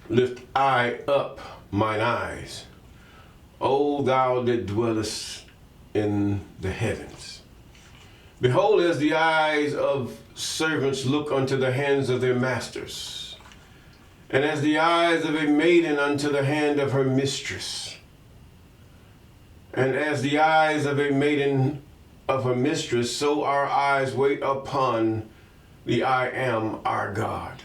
Lift I up mine eyes, O thou that dwellest in the heavens. Behold, as the eyes of servants look unto the hands of their masters, and as the eyes of a maiden unto the hand of her mistress, and as the eyes of a maiden of her mistress, so our eyes wait upon the I am our God,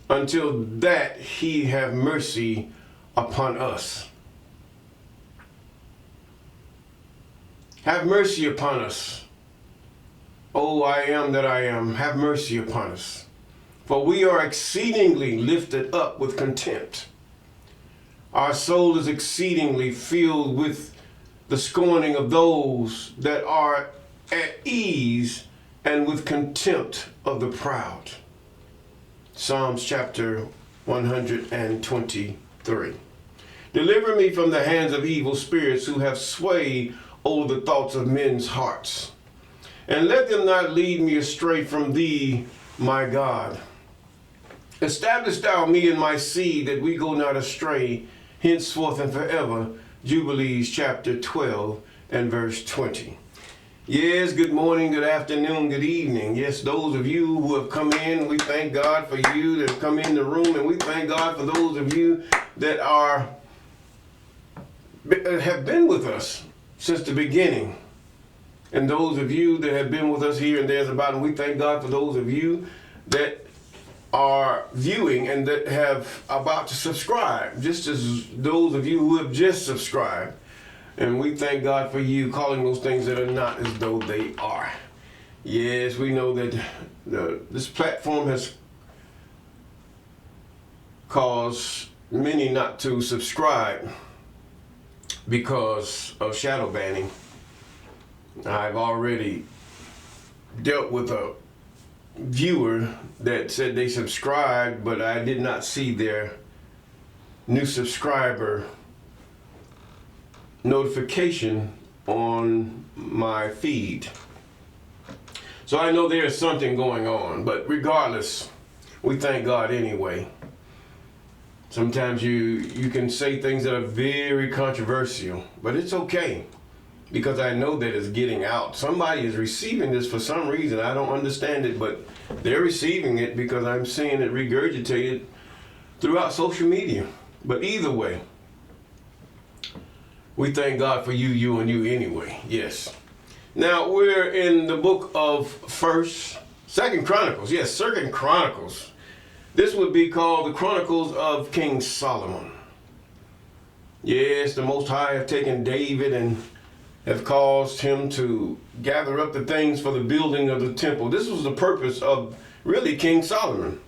until that he have mercy upon us. Have mercy upon us, O I am that I am, have mercy upon us. For we are exceedingly lifted up with contempt. Our soul is exceedingly filled with the scorning of those that are at ease, and with contempt of the proud. Psalms chapter 123. Deliver me from the hands of evil spirits who have sway over the thoughts of men's hearts. And let them not lead me astray from thee, my God. Establish thou me and my seed, that we go not astray henceforth and forever. Jubilees chapter 12 and verse 20. Yes, good morning, good afternoon, good evening. Yes, those of you who have come in, we thank God for you that have come in the room, and we thank God for those of you that have been with us since the beginning. And those of you that have been with us here and there's about, and we thank God for those of you that are viewing and that have about to subscribe, just as those of you who have just subscribed. And we thank God for you calling those things that are not as though they are. Yes, we know that this platform has caused many not to subscribe because of shadow banning. I've already dealt with a viewer that said they subscribed, but I did not see their new subscriber notification on my feed. So I know there's something going on, but regardless, we thank God anyway. Sometimes you can say things that are very controversial, but it's okay, because I know that it's getting out. Somebody is receiving this for some reason. I don't understand it, but they're receiving it because I'm seeing it regurgitated throughout social media. But either way, we thank God for you and you anyway. Yes. Now we're in the book of Second Chronicles. Yes, Second Chronicles. This would be called the Chronicles of King Solomon. Yes, the Most High have taken David and have caused him to gather up the things for the building of the temple. This was the purpose of really King Solomon.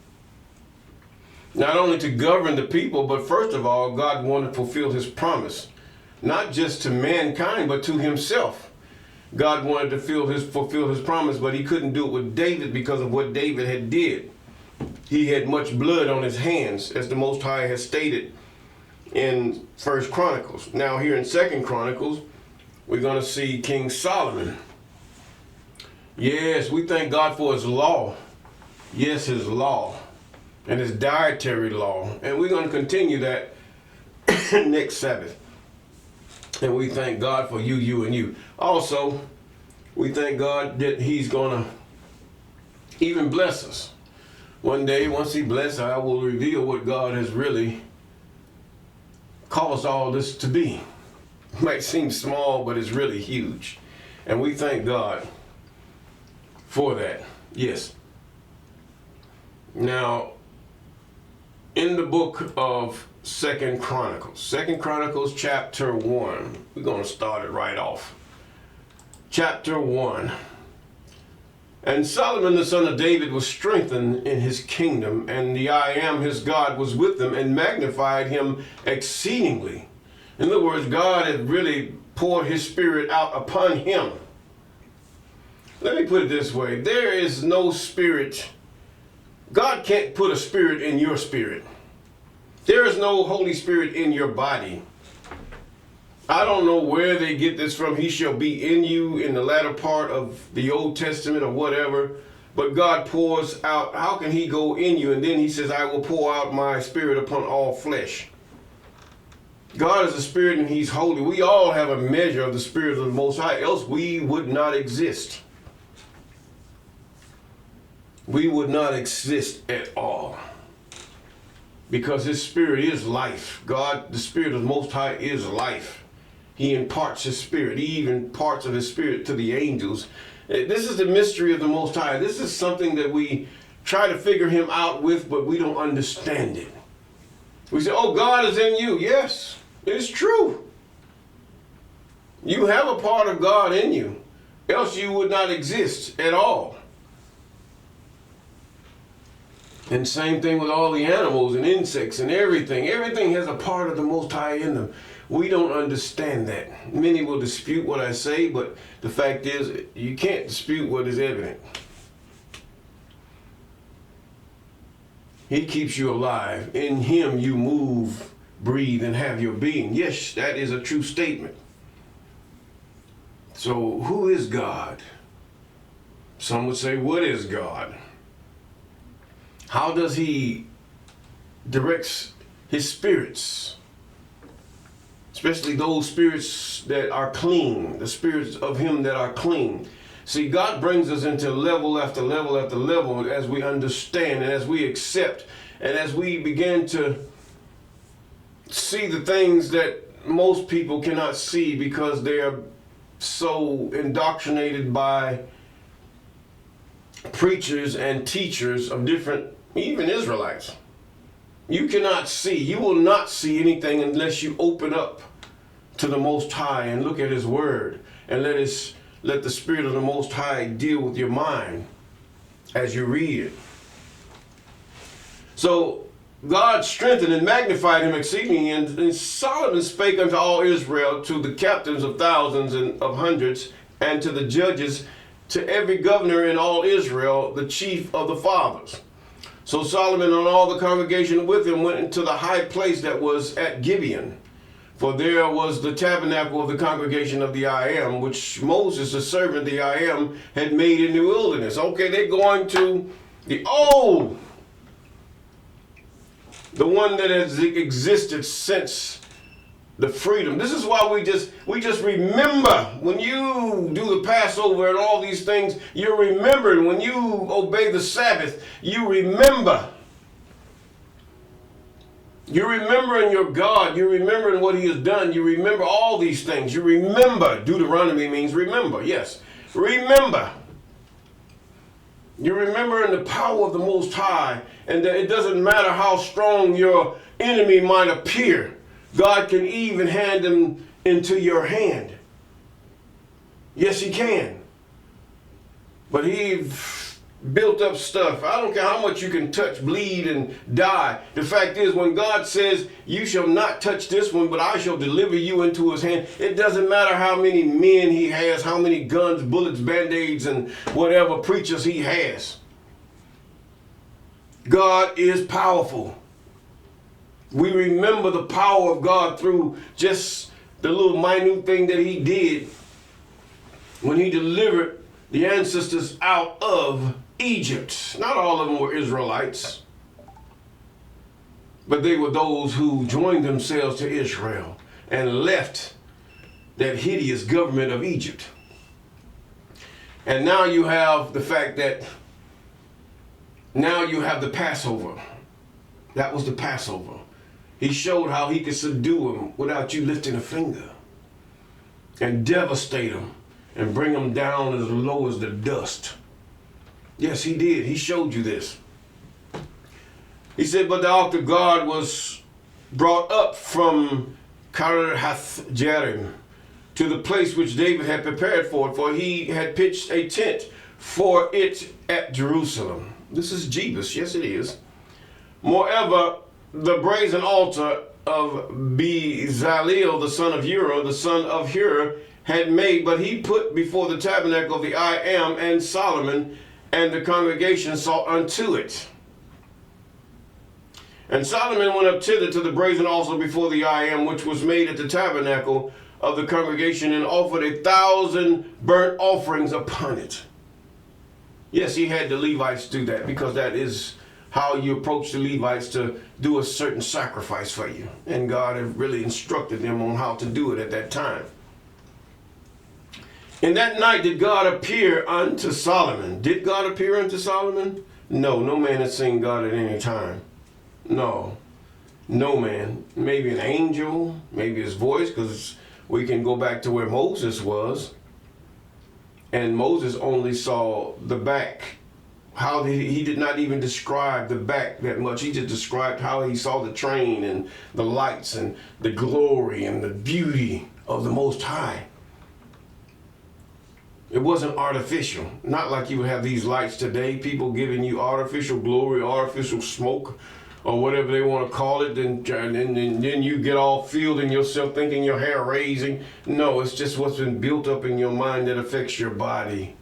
Not only to govern the people, but first of all, God wanted to fulfill his promise. Not just to mankind, but to himself. God wanted to fulfill his promise, but he couldn't do it with David because of what David had did. He had much blood on his hands, as the Most High has stated in First Chronicles. Now here in Second Chronicles, we're going to see King Solomon. Yes, we thank God for his law. Yes, his law and his dietary law. And we're going to continue that next Sabbath. And we thank God for you and you. Also, we thank God that he's going to even bless us. One day, once he blesses, I will reveal what God has really caused all this to be. It might seem small, but it's really huge. And we thank God for that. Yes. Now, in the book of Second Chronicles chapter 1. We're going to start it right off. Chapter 1. And Solomon the son of David was strengthened in his kingdom, and the I am his God was with him and magnified him exceedingly. In other words, God had really poured his spirit out upon him. Let me put it this way. There is no spirit. God can't put a spirit in your spirit. There is no Holy Spirit in your body. I don't know where they get this from. He shall be in you in the latter part of the Old Testament or whatever. but God pours out. How can he go in you? And then he says, I will pour out my spirit upon all flesh. God is a spirit and he's holy. We all have a measure of the spirit of the Most High, else we would not exist. We would not exist at all. Because his spirit is life. God, the spirit of the Most High, is life. He imparts his spirit. He even parts of his spirit to the angels. This is the mystery of the Most High. This is something that we try to figure him out with, but we don't understand it. We say, oh, God is in you. Yes, it's true. You have a part of God in you, else you would not exist at all. And same thing with all the animals and insects and everything. Everything has a part of the Most High in them. We don't understand that. Many will dispute what I say, but the fact is, you can't dispute what is evident. He keeps you alive. In him you move, breathe, and have your being. Yes, that is a true statement. So who is God? Some would say, what is God? How does he direct his spirits? Especially those spirits that are clean, the spirits of him that are clean. See, God brings us into level after level after level as we understand and as we accept and as we begin to see the things that most people cannot see because they are so indoctrinated by preachers and teachers of different, even Israelites. You cannot see, you will not see anything unless you open up to the Most High and look at his word and let the Spirit of the Most High deal with your mind as you read it. So God strengthened and magnified him exceedingly, and Solomon spake unto all Israel, to the captains of thousands and of hundreds, and to the judges, to every governor in all Israel, the chief of the fathers. So Solomon and all the congregation with him went into the high place that was at Gibeon. For there was the tabernacle of the congregation of the I Am, which Moses, the servant of the I Am, had made in the wilderness. Okay, they're going to the one that has existed since the freedom. This is why we just remember. When you do the Passover and all these things, you're remembering. When you obey the Sabbath, you remember. You're remembering your God. You're remembering what he has done. You remember all these things. You remember. Deuteronomy means remember. Yes. Remember. You're remembering the power of the Most High, and that it doesn't matter how strong your enemy might appear. God can even hand them into your hand. Yes, he can. But he built up stuff. I don't care how much you can touch, bleed, and die. The fact is, when God says, you shall not touch this one, but I shall deliver you into his hand, it doesn't matter how many men he has, how many guns, bullets, band-aids, and whatever preachers he has. God is powerful. We remember the power of God through just the little minute thing that he did when he delivered the ancestors out of Egypt. Not all of them were Israelites, but they were those who joined themselves to Israel and left that hideous government of Egypt. And now you have the fact that now you have the Passover. That was the Passover. He showed how he could subdue them without you lifting a finger and devastate them and bring them down as low as the dust. Yes, he did. He showed you this. He said, but the ark of God was brought up from Kiriath-Jearim to the place which David had prepared for he had pitched a tent for it at Jerusalem. This is Jebus. Yes, it is. Moreover, the brazen altar of Bezaleel, the son of Uri, the son of Hur, had made, but he put before the tabernacle of the I Am, and Solomon and the congregation sought unto it. And Solomon went up thither to the brazen altar before the I Am, which was made at the tabernacle of the congregation, and offered 1,000 burnt offerings upon it. Yes, he had the Levites do that because that is how you approach the Levites to do a certain sacrifice for you. And God had really instructed them on how to do it at that time. And that night did God appear unto Solomon. Did God appear unto Solomon? No, no man has seen God at any time. No, no man. Maybe an angel, maybe his voice, because we can go back to where Moses was. And Moses only saw the back. He did not even describe the back that much. He just described how he saw the train and the lights and the glory and the beauty of the Most High. It wasn't artificial. Not like you would have these lights today, people giving you artificial glory, artificial smoke, or whatever they want to call it, and then you get all filled in yourself thinking your hair raising. No, it's just what's been built up in your mind that affects your body.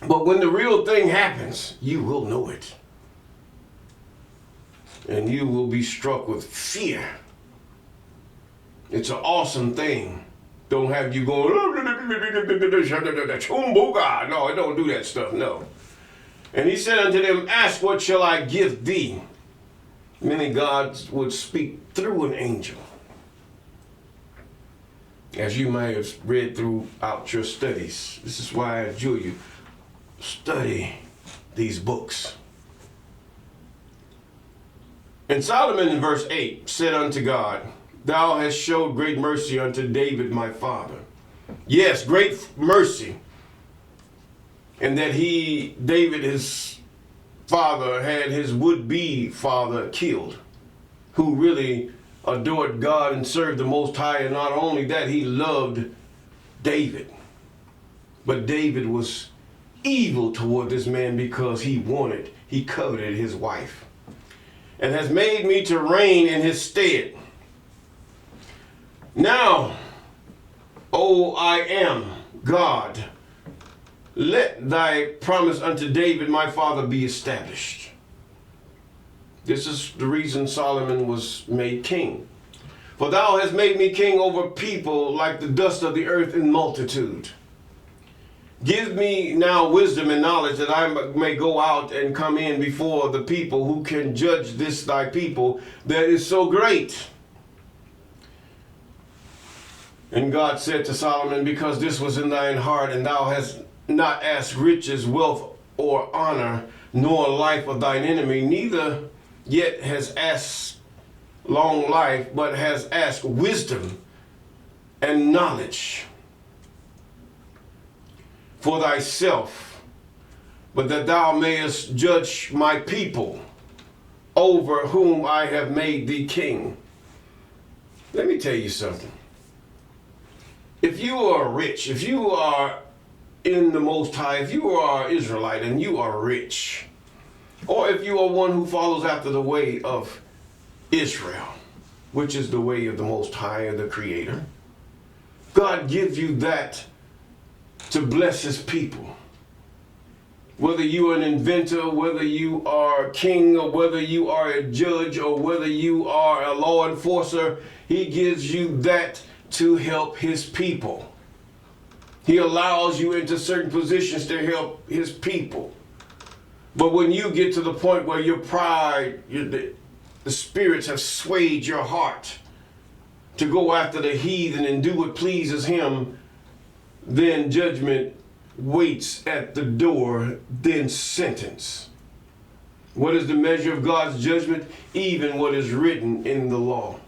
But when the real thing happens, you will know it. And you will be struck with fear. It's an awesome thing. Don't have you going, no, it don't do that stuff, no. And he said unto them, ask, what shall I give thee? Many gods would speak through an angel. As you may have read throughout your studies. This is why I adjure you, study these books. And Solomon in verse 8 said unto God, thou hast showed great mercy unto David my father. Yes, great mercy. And that David, his father, had his would-be father killed, who really adored God and served the Most High. And not only that, he loved David. But David was evil toward this man because he coveted his wife. And has made me to reign in his stead. Now, O I am God, let thy promise unto David my father be established. This is the reason Solomon was made king. For thou hast made me king over people like the dust of the earth in multitude. Give me now wisdom and knowledge that I may go out and come in before the people who can judge this thy people that is so great. And God said to Solomon, because this was in thine heart, and thou hast not asked riches, wealth, or honor, nor life of thine enemy, neither yet has asked long life, but has asked wisdom and knowledge for thyself, but that thou mayest judge my people, over whom I have made thee king. Let me tell you something. If you are rich, if you are in the Most High, if you are Israelite and you are rich, or if you are one who follows after the way of Israel, which is the way of the Most High, or the Creator, God gives you that to bless his people. Whether you are an inventor, whether you are king, or whether you are a judge, or whether you are a law enforcer, he gives you that to help his people. He allows you into certain positions to help his people. But when you get to the point where your pride, the spirits have swayed your heart to go after the heathen and do what pleases him, then judgment waits at the door, then sentence. What is the measure of God's judgment? Even what is written in the law,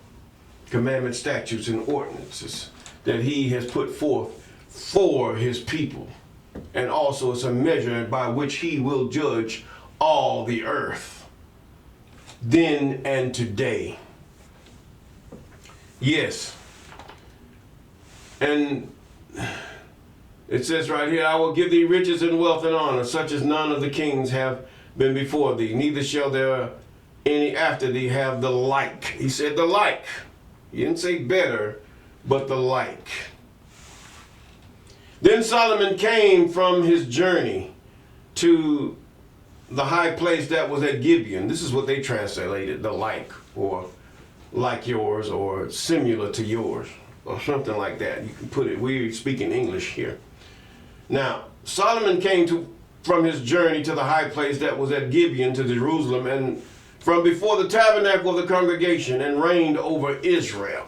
commandments, statutes, and ordinances that he has put forth for his people. And also it's a measure by which he will judge all the earth, then and today. Yes. And it says right here, I will give thee riches and wealth and honor, such as none of the kings have been before thee, neither shall there any after thee have the like. He said the like. He didn't say better, but the like. Then Solomon came from his journey to the high place that was at Gibeon. This is what they translated, the like, or like yours, or similar to yours, or something like that. You can put it, we're speaking English here. Now, Solomon came from his journey to the high place that was at Gibeon to Jerusalem, and from before the tabernacle of the congregation, and reigned over Israel.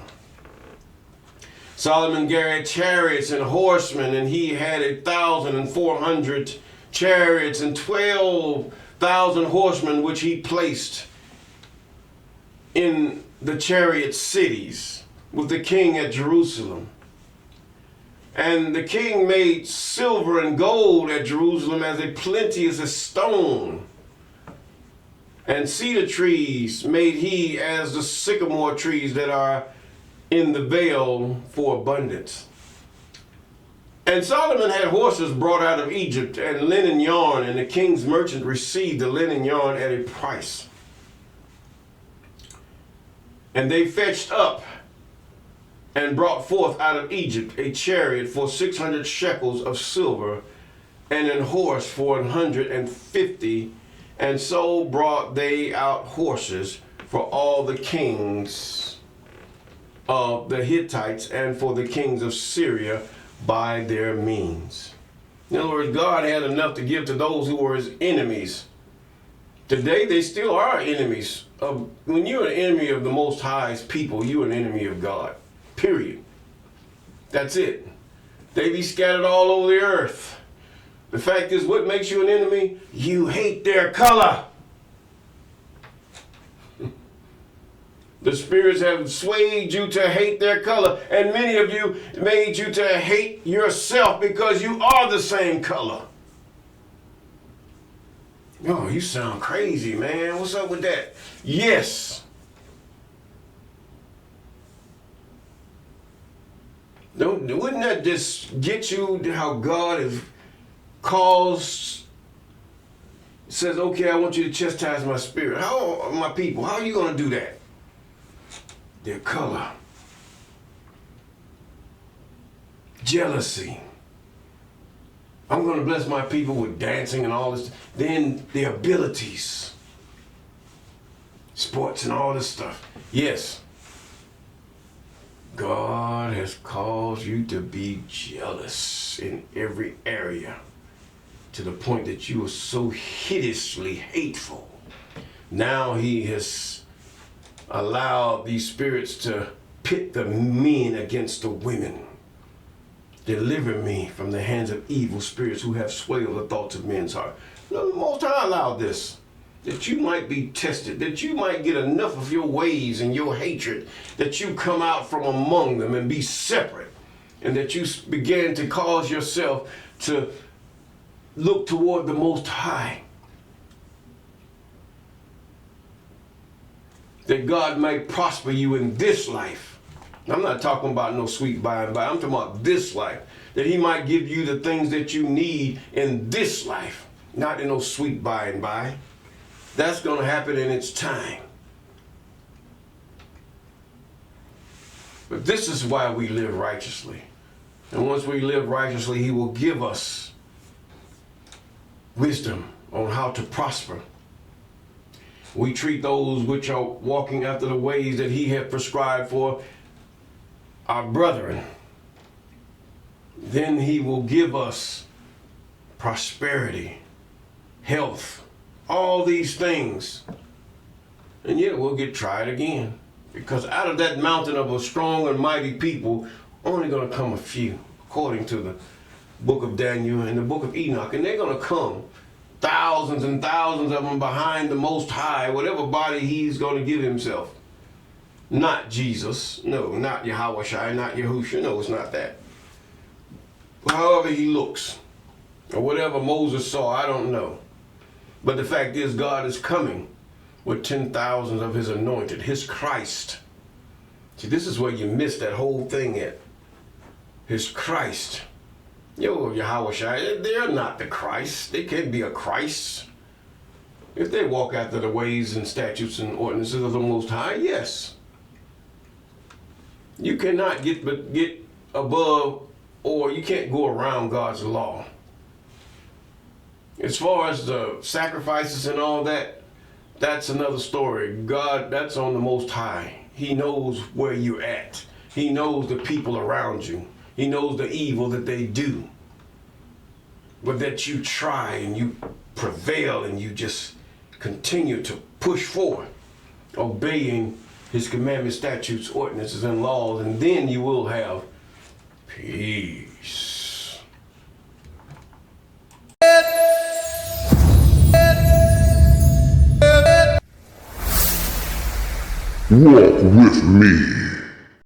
Solomon carried chariots and horsemen, and he had 1,400 chariots and 12,000 horsemen, which he placed in the chariot cities with the king at Jerusalem. And the king made silver and gold at Jerusalem as plenteous as stone. And cedar trees made he as the sycamore trees that are in the vale for abundance. And Solomon had horses brought out of Egypt and linen yarn, and the king's merchant received the linen yarn at a price. And they fetched up and brought forth out of Egypt a chariot for 600 shekels of silver, and an horse for 150. And so brought they out horses for all the kings of the Hittites and for the kings of Syria by their means. In other words, God had enough to give to those who were his enemies. Today, they still are enemies. When you're an enemy of the Most High's people, you're an enemy of God. Period. That's it. They be scattered all over the earth. The fact is, what makes you an enemy? You hate their color. The spirits have swayed you to hate their color, and many of you made you to hate yourself because you are the same color. Oh, you sound crazy, man. What's up with that? Yes. Wouldn't that just get you how God has says, okay, I want you to chastise my spirit. How, my people, how are you going to do that? Their color. Jealousy. I'm going to bless my people with dancing and all this. Then their abilities. Sports and all this stuff. Yes. God has caused you to be jealous in every area to the point that you are so hideously hateful. Now he has allowed these spirits to pit the men against the women. Deliver me from the hands of evil spirits who have swayed the thoughts of men's heart. The Most High allowed this, that you might be tested, that you might get enough of your ways and your hatred, that you come out from among them and be separate, and that you begin to cause yourself to look toward the Most High. That God might prosper you in this life. I'm not talking about no sweet by and by. I'm talking about this life. That he might give you the things that you need in this life, not in no sweet by and by. That's going to happen in its time. But this is why we live righteously. And once we live righteously, he will give us wisdom on how to prosper. We treat those which are walking after the ways that he hath prescribed for our brethren. Then he will give us prosperity, health, all these things. And yet we'll get tried again. Because out of that mountain of a strong and mighty people, only going to come a few, according to the book of Daniel and the book of Enoch. And they're going to come, thousands and thousands of them behind the Most High, whatever body he's going to give himself. Not Jesus. No, not Yahweh, not Yahushua. No, it's not that. However he looks, or whatever Moses saw, I don't know. But the fact is, God is coming with 10,000 of his anointed, his Christ. See, this is where you miss that whole thing at. His Christ. Yahweh, they're not the Christ. They can't be a Christ. If they walk after the ways and statutes and ordinances of the Most High, yes. You cannot get above, or you can't go around God's law. As far as the sacrifices and all that, that's another story. God, that's on the Most High. He knows where you're at. He knows the people around you. He knows the evil that they do. but that you try and you prevail and you just continue to push forward, obeying his commandments, statutes, ordinances, and laws, and then you will have peace. Walk with me.